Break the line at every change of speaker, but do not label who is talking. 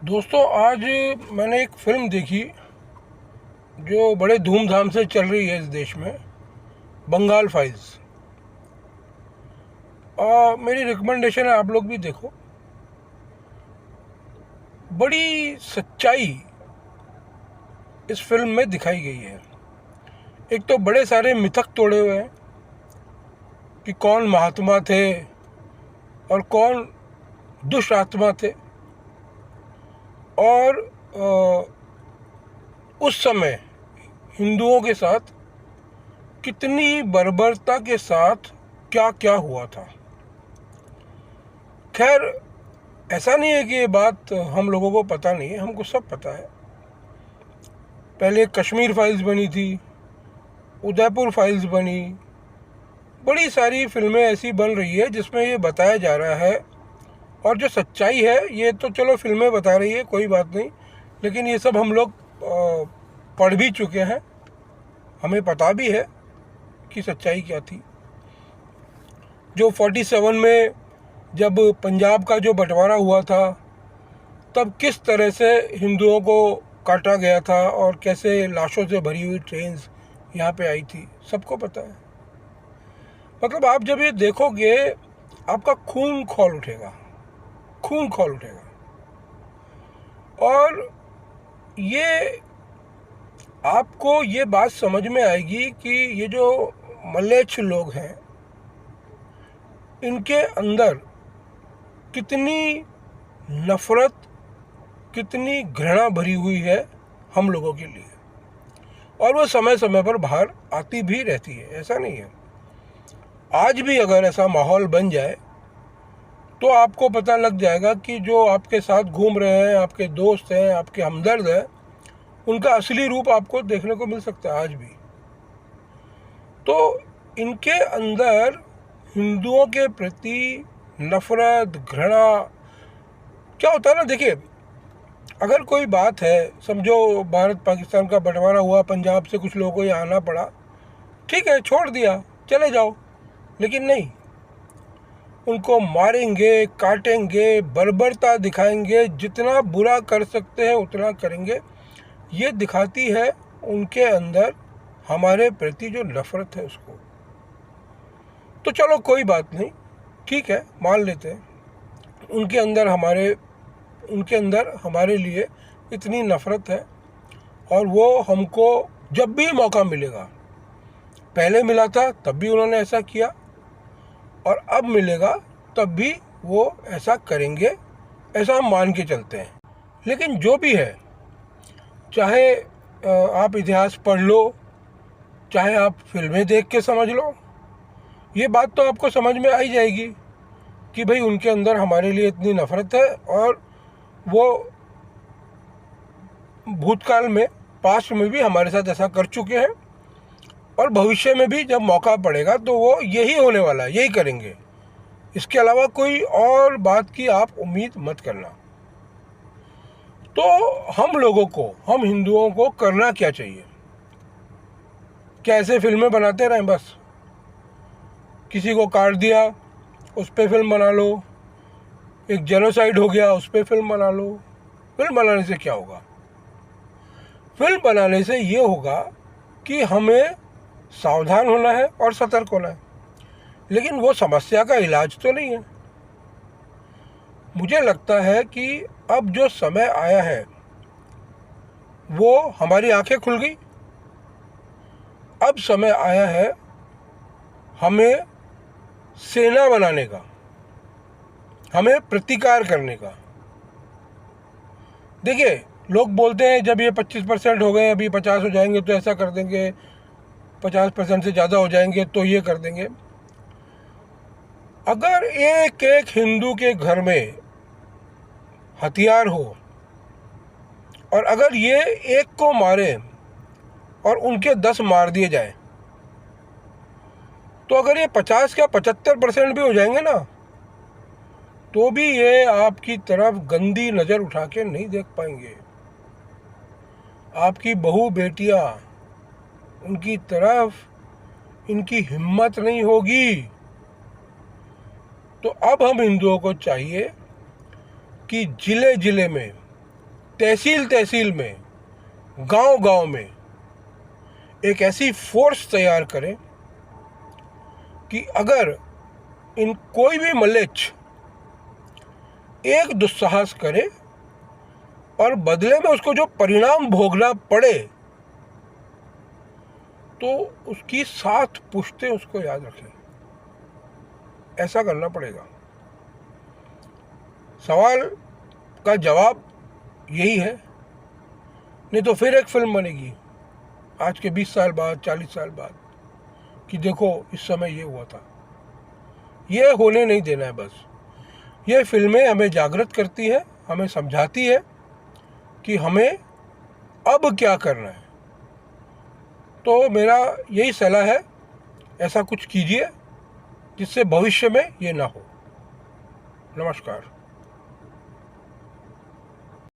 दोस्तों, आज मैंने एक फ़िल्म देखी जो बड़े धूमधाम से चल रही है इस देश में, बंगाल फाइल्स। मेरी रिकमेंडेशन है आप लोग भी देखो। बड़ी सच्चाई इस फिल्म में दिखाई गई है। एक तो बड़े सारे मिथक तोड़े हुए हैं कि कौन महात्मा थे और कौन दुष्ट आत्मा थे, और उस समय हिंदुओं के साथ कितनी बर्बरता के साथ क्या क्या हुआ था। खैर, ऐसा नहीं है कि ये बात हम लोगों को पता नहीं है, हमको सब पता है। पहले कश्मीर फाइल्स बनी थी, उदयपुर फाइल्स बनी, बड़ी सारी फिल्में ऐसी बन रही है जिसमें ये बताया जा रहा है। और जो सच्चाई है ये तो चलो फिल्में बता रही है, कोई बात नहीं, लेकिन ये सब हम लोग पढ़ भी चुके हैं, हमें पता भी है कि सच्चाई क्या थी। जो 47 में जब पंजाब का जो बंटवारा हुआ था, तब किस तरह से हिंदुओं को काटा गया था और कैसे लाशों से भरी हुई ट्रेन्स यहाँ पे आई थी, सबको पता है। मतलब आप जब ये देखोगे आपका खून खौल उठेगा, खून खौल उठेगा। और ये आपको ये बात समझ में आएगी कि ये जो मलेच्छ लोग हैं, इनके अंदर कितनी नफ़रत, कितनी घृणा भरी हुई है हम लोगों के लिए, और वो समय समय पर बाहर आती भी रहती है, ऐसा नहीं है। आज भी अगर ऐसा माहौल बन जाए तो आपको पता लग जाएगा कि जो आपके साथ घूम रहे हैं, आपके दोस्त हैं, आपके हमदर्द हैं, उनका असली रूप आपको देखने को मिल सकता है आज भी। तो इनके अंदर हिंदुओं के प्रति नफ़रत, घृणा क्या होता है ना, देखिए, अगर कोई बात है, समझो भारत पाकिस्तान का बंटवारा हुआ, पंजाब से कुछ लोगों को यहाँ आना पड़ा, ठीक है, छोड़ दिया, चले जाओ। लेकिन नहीं, उनको मारेंगे, काटेंगे, बर्बरता दिखाएंगे, जितना बुरा कर सकते हैं उतना करेंगे। ये दिखाती है उनके अंदर हमारे प्रति जो नफ़रत है उसको। तो चलो कोई बात नहीं, ठीक है, मान लेते हैं उनके अंदर हमारे लिए इतनी नफ़रत है, और वो हमको जब भी मौका मिलेगा, पहले मिला था तब भी उन्होंने ऐसा किया, और अब मिलेगा तब भी वो ऐसा करेंगे, ऐसा हम मान के चलते हैं। लेकिन जो भी है, चाहे आप इतिहास पढ़ लो, चाहे आप फिल्में देख के समझ लो, ये बात तो आपको समझ में आई जाएगी कि भाई उनके अंदर हमारे लिए इतनी नफ़रत है, और वो भूतकाल में, पास्ट में भी हमारे साथ ऐसा कर चुके हैं, और भविष्य में भी जब मौका पड़ेगा तो वो यही होने वाला है, यही करेंगे। इसके अलावा कोई और बात की आप उम्मीद मत करना। तो हम लोगों को, हम हिंदुओं को करना क्या चाहिए? क्या ऐसे फिल्में बनाते रहें बस? किसी को काट दिया, उस पर फिल्म बना लो, एक जेनोसाइड हो गया, उस पर फिल्म बना लो। फिल्म बनाने से क्या होगा? फिल्म बनाने से ये होगा कि हमें सावधान होना है और सतर्क होना है, लेकिन वो समस्या का इलाज तो नहीं है। मुझे लगता है कि अब जो समय आया है वो हमारी आंखें खुल गई। अब समय आया है हमें सेना बनाने का, हमें प्रतिकार करने का। देखिए, लोग बोलते हैं जब ये 25% हो गए, अभी 50 हो जाएंगे तो ऐसा कर देंगे, 50% से ज़्यादा हो जाएंगे तो ये कर देंगे। अगर एक एक हिंदू के घर में हथियार हो, और अगर ये एक को मारे और उनके 10 मार दिए जाए, तो अगर ये 50 का 75% भी हो जाएंगे ना, तो भी ये आपकी तरफ गंदी नज़र उठा के नहीं देख पाएंगे। आपकी बहू बेटियां, उनकी तरफ इनकी हिम्मत नहीं होगी। तो अब हम हिंदुओं को चाहिए कि जिले जिले में तहसील तहसील में, गांव गांव में एक ऐसी फोर्स तैयार करें कि अगर इन कोई भी मलेच्छ एक दुस्साहस करे और बदले में उसको जो परिणाम भोगना पड़े तो उसकी 7 पुश्तें उसको याद रखें। ऐसा करना पड़ेगा। सवाल का जवाब यही है, नहीं तो फिर एक फिल्म बनेगी आज के 20 साल बाद, 40 साल बाद कि देखो इस समय ये हुआ था। ये होने नहीं देना है। बस ये फिल्में हमें जागृत करती है, हमें समझाती है कि हमें अब क्या करना है। तो मेरा यही सलाह है, ऐसा कुछ कीजिए जिससे भविष्य में ये ना हो। नमस्कार।